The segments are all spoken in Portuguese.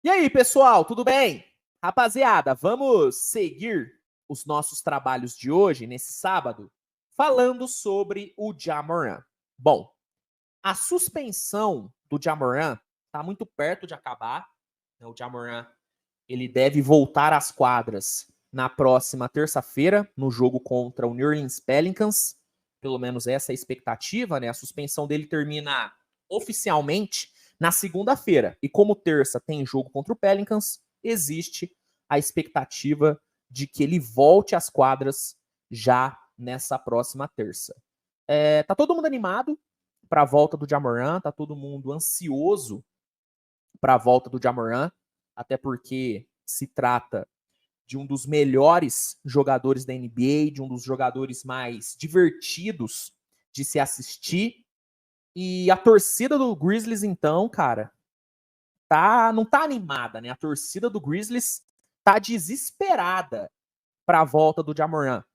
E aí, pessoal, tudo bem? Rapaziada, vamos seguir os nossos trabalhos de hoje, nesse sábado, falando sobre o Ja Morant. Bom, a suspensão do Ja Morant está muito perto de acabar. O Ja Morant, ele deve voltar às quadras na próxima terça-feira, no jogo contra o New Orleans Pelicans. Pelo menos essa é a expectativa, né? A suspensão dele termina oficialmente na segunda-feira. E como terça tem jogo contra o Pelicans, existe a expectativa de que ele volte às quadras já nessa próxima terça. Tá todo mundo animado para a volta do Ja Morant, tá todo mundo ansioso para a volta do Ja Morant, até porque se trata de um dos melhores jogadores da NBA, de um dos jogadores mais divertidos de se assistir. E a torcida do Grizzlies, então, cara, não tá animada, né? A torcida do Grizzlies tá desesperada para a volta do Ja Morant.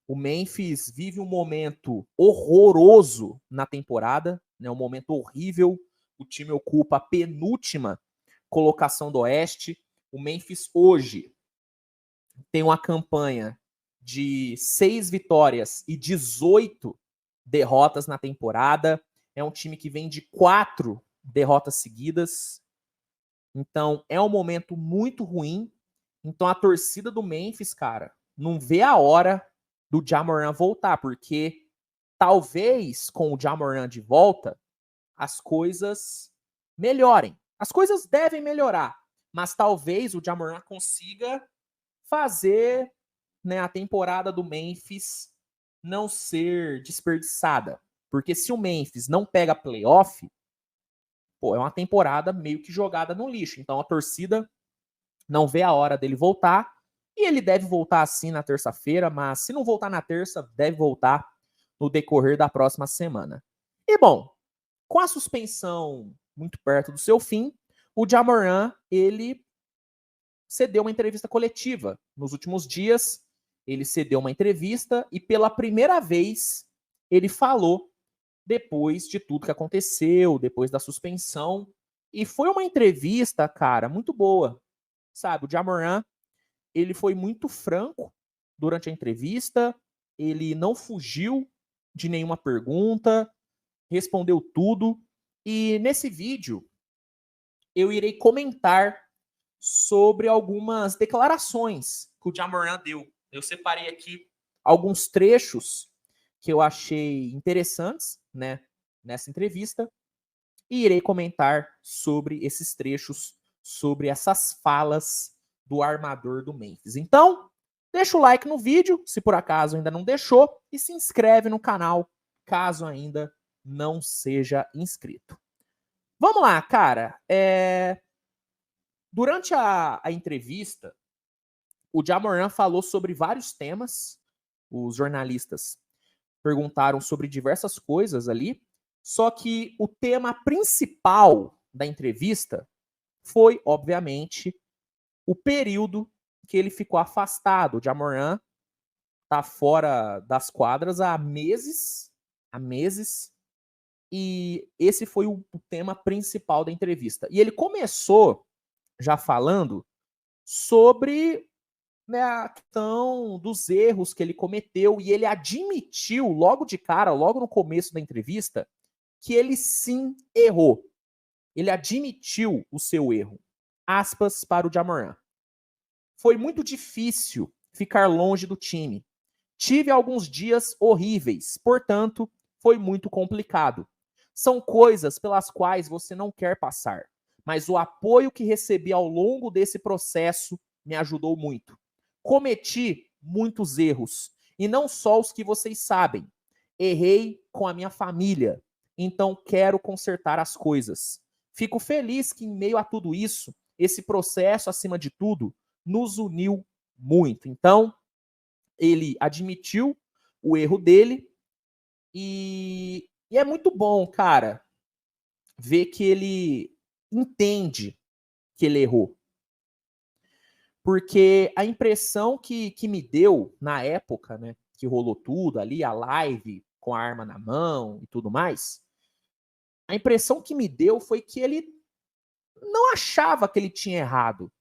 O Memphis vive um momento horroroso na temporada, né? Um momento horrível. O time ocupa a penúltima colocação do Oeste. O Memphis hoje tem uma campanha de 6 vitórias e 18 derrotas na temporada. É um time que vem de 4 derrotas seguidas. Então, é um momento muito ruim. Então, a torcida do Memphis, cara, não vê a hora do Ja Morant voltar, porque talvez com o Ja Morant de volta, as coisas melhorem. As coisas devem melhorar, mas talvez o Ja Morant consiga fazer, né, a temporada do Memphis não ser desperdiçada. Porque se o Memphis não pega playoff, pô, é uma temporada meio que jogada no lixo. Então a torcida não vê a hora dele voltar. E ele deve voltar assim na terça-feira, mas se não voltar na terça, deve voltar no decorrer da próxima semana. E bom, com a suspensão muito perto do seu fim, o Ja Morant, ele cedeu uma entrevista coletiva. Nos últimos dias, ele cedeu uma entrevista e pela primeira vez ele falou depois de tudo que aconteceu, depois da suspensão. E foi uma entrevista, cara, muito boa. Sabe, o Ja Morant, ele foi muito franco durante a entrevista, ele não fugiu de nenhuma pergunta, respondeu tudo. E nesse vídeo eu irei comentar sobre algumas declarações que o Ja Morant deu. Eu separei aqui alguns trechos que eu achei interessantes, né, nessa entrevista, e irei comentar sobre esses trechos, sobre essas falas do armador do Memphis. Então, deixa o like no vídeo, se por acaso ainda não deixou, e se inscreve no canal, caso ainda não seja inscrito. Vamos lá, cara. Durante a entrevista, o Ja Morant falou sobre vários temas. Os jornalistas perguntaram sobre diversas coisas ali. Só que o tema principal da entrevista foi, obviamente, o período que ele ficou afastado. O Ja Morant tá fora das quadras há meses, e esse foi o tema principal da entrevista. E ele começou já falando sobre, né, a questão dos erros que ele cometeu, e ele admitiu logo de cara, logo no começo da entrevista, que ele sim errou. Ele admitiu o seu erro. Aspas para o Ja Morant. Foi muito difícil ficar longe do time. Tive alguns dias horríveis, portanto, foi muito complicado. São coisas pelas quais você não quer passar, mas o apoio que recebi ao longo desse processo me ajudou muito. Cometi muitos erros, e não só os que vocês sabem. Errei com a minha família, então quero consertar as coisas. Fico feliz que, em meio a tudo isso, esse processo, acima de tudo, nos uniu muito. Então, ele admitiu o erro dele e é muito bom, cara, ver que ele entende que ele errou. Porque a impressão que me deu na época, né, que rolou tudo ali, a live com a arma na mão e tudo mais, a impressão que me deu foi que ele não achava que ele tinha errado,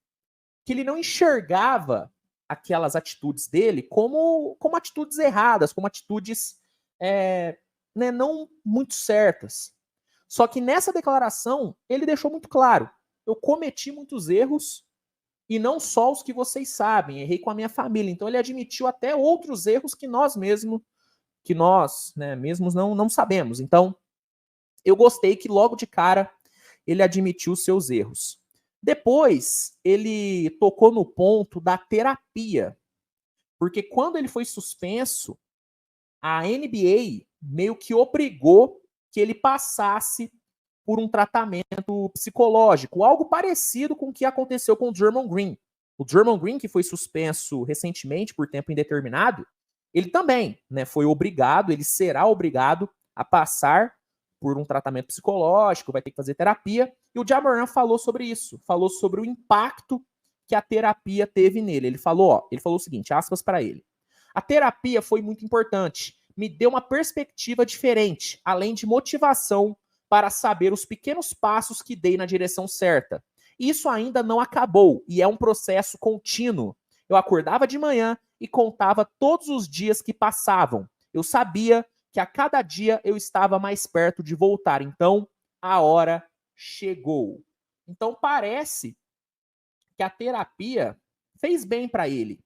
que ele não enxergava aquelas atitudes dele como atitudes erradas, como atitudes né, não muito certas. Só que nessa declaração, ele deixou muito claro: eu cometi muitos erros e não só os que vocês sabem, errei com a minha família. Então ele admitiu até outros erros que nós mesmos não sabemos. Então, eu gostei que logo de cara ele admitiu os seus erros. Depois, ele tocou no ponto da terapia. Porque quando ele foi suspenso, a NBA meio que obrigou que ele passasse por um tratamento psicológico, algo parecido com o que aconteceu com o Draymond Green. O Draymond Green, que foi suspenso recentemente por tempo indeterminado, ele também, né, foi obrigado, ele será obrigado a passar por um tratamento psicológico, vai ter que fazer terapia. E o Ja Morant falou sobre isso, falou sobre o impacto que a terapia teve nele. Ele falou o seguinte, aspas para ele: a terapia foi muito importante, me deu uma perspectiva diferente, além de motivação para saber os pequenos passos que dei na direção certa. Isso ainda não acabou e é um processo contínuo. Eu acordava de manhã e contava todos os dias que passavam. Eu sabia que a cada dia eu estava mais perto de voltar. Então, a hora chegou. Então, parece que a terapia fez bem para ele.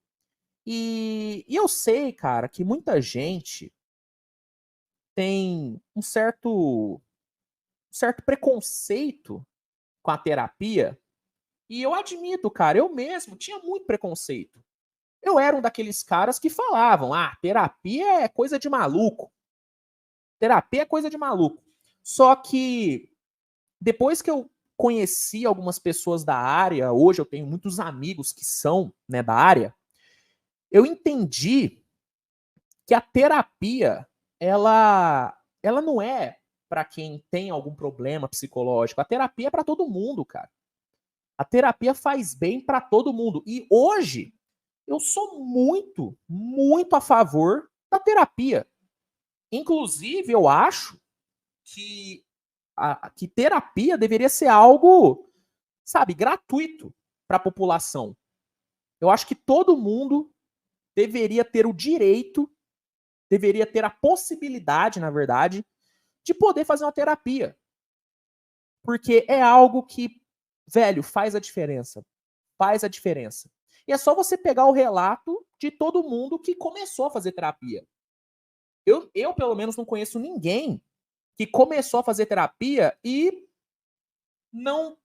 E eu sei, cara, que muita gente tem um certo preconceito com a terapia. E eu admito, cara, eu mesmo tinha muito preconceito. Eu era um daqueles caras que falavam: terapia é coisa de maluco. Terapia é coisa de maluco. Só que depois que eu conheci algumas pessoas da área, hoje eu tenho muitos amigos que são, né, da área, eu entendi que a terapia, ela não é para quem tem algum problema psicológico. A terapia é para todo mundo, cara. A terapia faz bem para todo mundo. E hoje eu sou muito, muito a favor da terapia. Inclusive, eu acho que que terapia deveria ser algo, sabe, gratuito para a população. Eu acho que todo mundo deveria ter o direito, deveria ter a possibilidade, na verdade, de poder fazer uma terapia. Porque é algo que, velho, faz a diferença. Faz a diferença. E é só você pegar o relato de todo mundo que começou a fazer terapia. Eu pelo menos, não conheço ninguém que começou a fazer terapia e não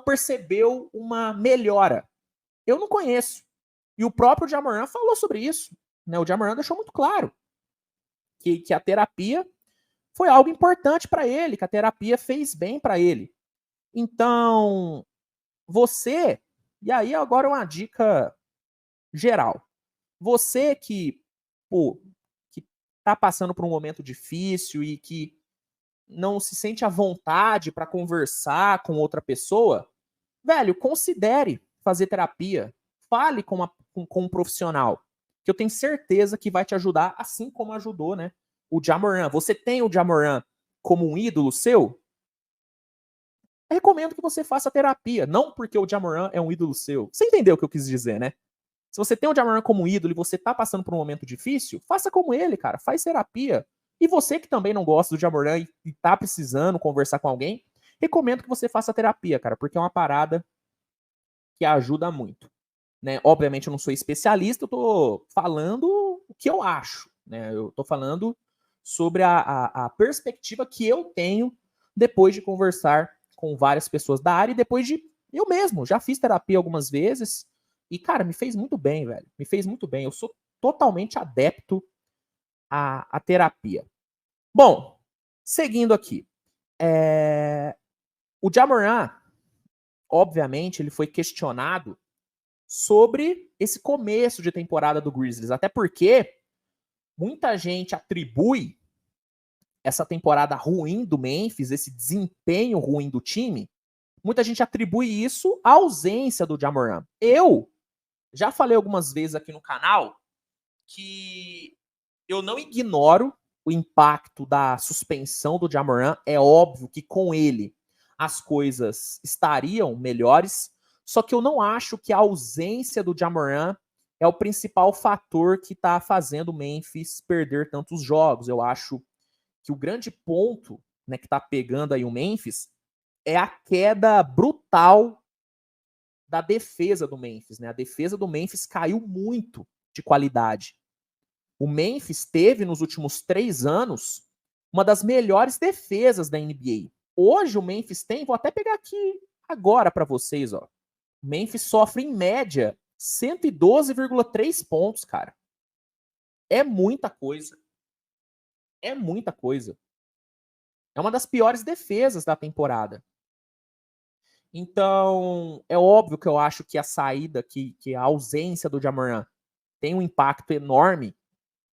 percebeu uma melhora. Eu não conheço. E o próprio Ja Morant falou sobre isso. Né? O Ja Morant deixou muito claro que a terapia foi algo importante para ele, que a terapia fez bem para ele. Então, você, e aí agora uma dica geral. Você que, que tá passando por um momento difícil e que não se sente à vontade para conversar com outra pessoa, velho, considere fazer terapia. Fale com um profissional, que eu tenho certeza que vai te ajudar, assim como ajudou, né, o Ja Morant. Você tem o Ja Morant como um ídolo seu? Recomendo que você faça terapia, não porque o Ja Morant é um ídolo seu. Você entendeu o que eu quis dizer, né? Se você tem o Ja Morant como ídolo e você tá passando por um momento difícil, faça como ele, cara. Faz terapia. E você que também não gosta do Ja Morant e tá precisando conversar com alguém, recomendo que você faça terapia, cara, porque é uma parada que ajuda muito. Né? Obviamente eu não sou especialista, eu tô falando o que eu acho. Né? Eu tô falando sobre a perspectiva que eu tenho depois de conversar com várias pessoas da área e depois de eu mesmo, já fiz terapia algumas vezes e, cara, me fez muito bem, velho. Me fez muito bem. Eu sou totalmente adepto à terapia. Bom, seguindo aqui. O Ja Morant, obviamente, ele foi questionado sobre esse começo de temporada do Grizzlies, até porque muita gente atribui essa temporada ruim do Memphis, esse desempenho ruim do time, muita gente atribui isso à ausência do Ja Morant. Eu já falei algumas vezes aqui no canal que eu não ignoro o impacto da suspensão do Ja Morant. É óbvio que com ele as coisas estariam melhores, só que eu não acho que a ausência do Ja Morant é o principal fator que está fazendo o Memphis perder tantos jogos. Eu acho que o grande ponto, né, que está pegando aí o Memphis é a queda brutal da defesa do Memphis, né? A defesa do Memphis caiu muito de qualidade. O Memphis teve nos últimos 3 anos uma das melhores defesas da NBA. Hoje o Memphis tem, vou até pegar aqui agora para vocês, ó. O Memphis sofre em média 112,3 pontos, cara. É muita coisa. É muita coisa. É uma das piores defesas da temporada. Então, é óbvio que eu acho que a saída, que a ausência do Ja Morant tem um impacto enorme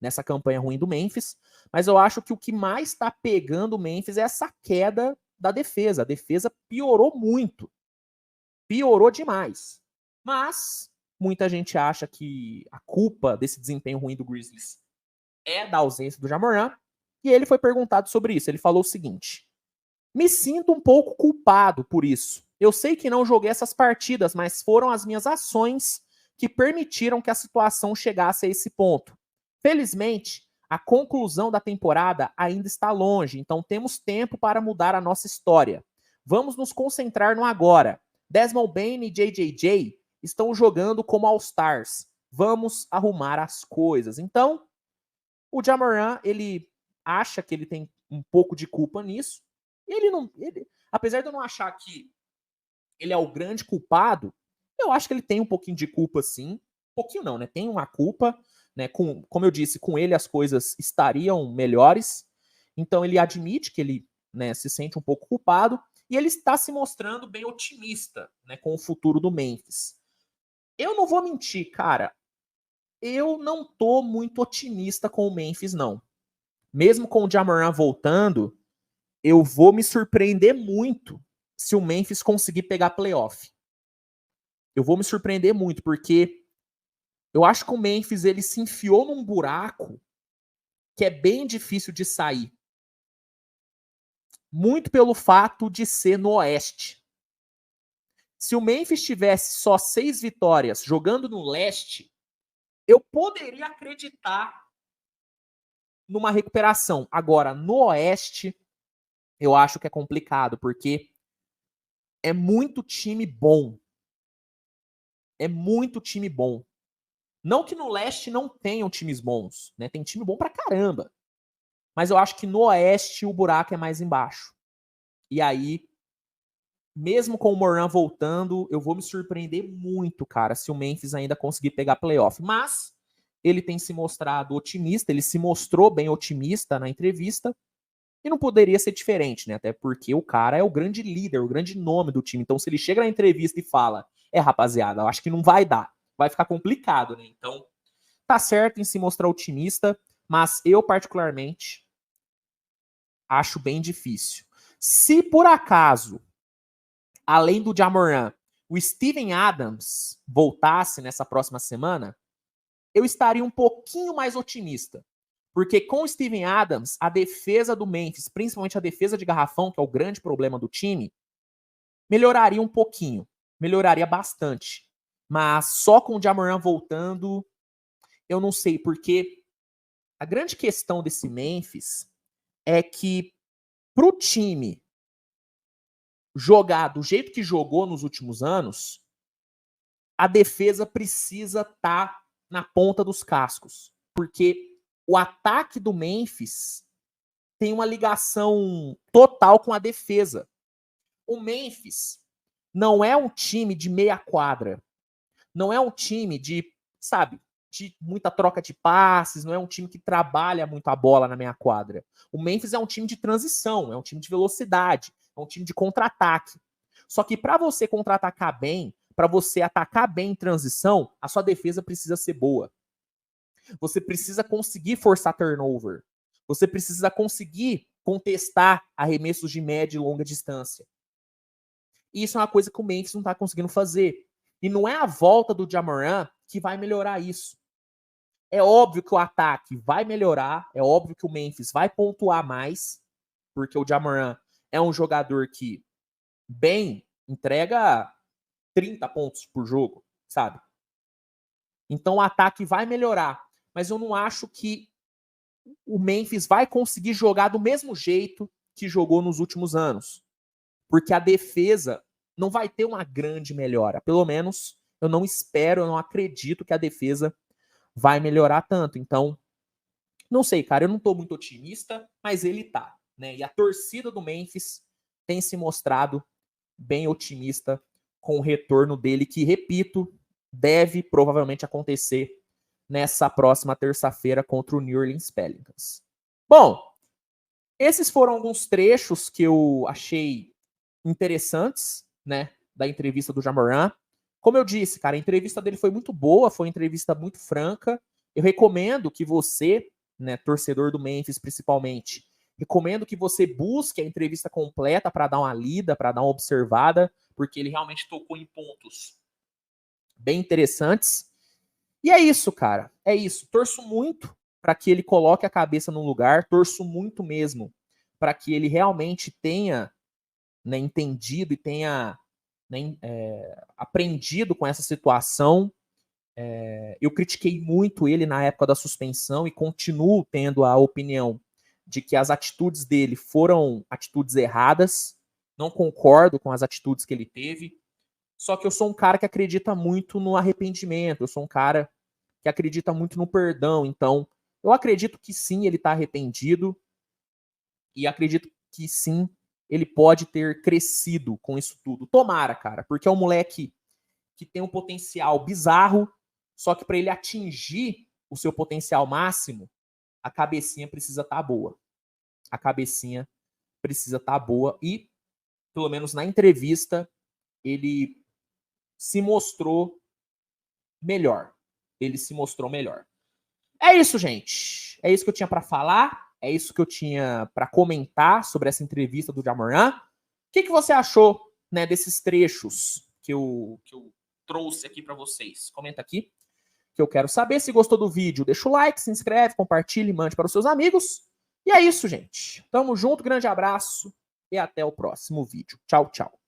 nessa campanha ruim do Memphis, mas eu acho que o que mais está pegando o Memphis é essa queda da defesa. A defesa piorou muito. Piorou demais. Mas muita gente acha que a culpa desse desempenho ruim do Grizzlies é da ausência do Ja Morant, e ele foi perguntado sobre isso. Ele falou o seguinte: me sinto um pouco culpado por isso. Eu sei que não joguei essas partidas, mas foram as minhas ações que permitiram que a situação chegasse a esse ponto. Felizmente, a conclusão da temporada ainda está longe, então temos tempo para mudar a nossa história. Vamos nos concentrar no agora. Desmond Bane e JJJ estão jogando como All-Stars. Vamos arrumar as coisas. Então, o Ja Morant, ele acha que ele tem um pouco de culpa nisso. Ele não, apesar de eu não achar que ele é o grande culpado, eu acho que ele tem um pouquinho de culpa, sim. Um pouquinho não, né? Tem uma culpa, né? Como eu disse, com ele as coisas estariam melhores. Então ele admite que ele, né, se sente um pouco culpado e ele está se mostrando bem otimista, né, com o futuro do Memphis. Eu não vou mentir, cara. Eu não tô muito otimista com o Memphis, não. Mesmo com o Ja Morant voltando, eu vou me surpreender muito se o Memphis conseguir pegar playoff. Eu vou me surpreender muito, porque eu acho que o Memphis ele se enfiou num buraco que é bem difícil de sair. Muito pelo fato de ser no Oeste. Se o Memphis tivesse só 6 vitórias jogando no Leste, eu poderia acreditar numa recuperação. Agora, no Oeste, eu acho que é complicado, porque é muito time bom. É muito time bom. Não que no Leste não tenham times bons, né? Tem time bom pra caramba. Mas eu acho que no Oeste o buraco é mais embaixo. E aí, mesmo com o Morant voltando, eu vou me surpreender muito, cara, se o Memphis ainda conseguir pegar playoff. Mas ele tem se mostrado otimista, ele se mostrou bem otimista na entrevista. E não poderia ser diferente, né? Até porque o cara é o grande líder, o grande nome do time. Então, se ele chega na entrevista e fala: rapaziada, eu acho que não vai dar. Vai ficar complicado, né? Então, tá certo em se mostrar otimista, mas eu, particularmente, acho bem difícil. Se por acaso, além do Ja Morant, o Steven Adams voltasse nessa próxima semana, eu estaria um pouquinho mais otimista. Porque com o Steven Adams, a defesa do Memphis, principalmente a defesa de garrafão, que é o grande problema do time, melhoraria um pouquinho. Melhoraria bastante. Mas só com o Ja Morant voltando, eu não sei, porque a grande questão desse Memphis é que pro time jogar do jeito que jogou nos últimos anos, a defesa precisa estar na ponta dos cascos. Porque o ataque do Memphis tem uma ligação total com a defesa. O Memphis não é um time de meia quadra. Não é um time de, sabe, de muita troca de passes, não é um time que trabalha muito a bola na meia quadra. O Memphis é um time de transição, é um time de velocidade, é um time de contra-ataque. Só que para você contra-atacar bem, para você atacar bem em transição, a sua defesa precisa ser boa. Você precisa conseguir forçar turnover. Você precisa conseguir contestar arremessos de média e longa distância. E isso é uma coisa que o Memphis não está conseguindo fazer. E não é a volta do Ja Morant que vai melhorar isso. É óbvio que o ataque vai melhorar, é óbvio que o Memphis vai pontuar mais, porque o Ja Morant é um jogador que bem, entrega 30 pontos por jogo, sabe? Então o ataque vai melhorar, mas eu não acho que o Memphis vai conseguir jogar do mesmo jeito que jogou nos últimos anos, porque a defesa não vai ter uma grande melhora. Pelo menos eu não espero, eu não acredito que a defesa vai melhorar tanto. Então, não sei, cara, eu não tô muito otimista, mas ele tá, né? E a torcida do Memphis tem se mostrado bem otimista com o retorno dele, que, repito, deve provavelmente acontecer nessa próxima terça-feira contra o New Orleans Pelicans. Bom, esses foram alguns trechos que eu achei interessantes, né, da entrevista do Ja Morant. Como eu disse, cara, a entrevista dele foi muito boa, foi uma entrevista muito franca. Eu recomendo que você, né, torcedor do Memphis principalmente, recomendo que você busque a entrevista completa para dar uma lida, para dar uma observada, porque ele realmente tocou em pontos bem interessantes. E é isso, cara. É isso. Torço muito para que ele coloque a cabeça no lugar, torço muito mesmo para que ele realmente tenha, né, entendido e tenha, né, aprendido com essa situação. Eu critiquei muito ele na época da suspensão e continuo tendo a opinião de que as atitudes dele foram atitudes erradas. Não concordo com as atitudes que ele teve. Só que eu sou um cara que acredita muito no arrependimento. Eu sou um cara que acredita muito no perdão. Então, eu acredito que sim, ele está arrependido. E acredito que sim, ele pode ter crescido com isso tudo. Tomara, cara, porque é um moleque que tem um potencial bizarro, só que para ele atingir o seu potencial máximo, a cabecinha precisa estar boa. A cabecinha precisa estar boa e, pelo menos na entrevista, ele se mostrou melhor. Ele se mostrou melhor. É isso, gente. É isso que eu tinha para falar. É isso que eu tinha para comentar sobre essa entrevista do Ja Morant. O que você achou, né, desses trechos que eu trouxe aqui para vocês? Comenta aqui, que eu quero saber. Se gostou do vídeo, deixa o like, se inscreve, compartilha e mande para os seus amigos. E é isso, gente. Tamo junto, grande abraço e até o próximo vídeo. Tchau, tchau.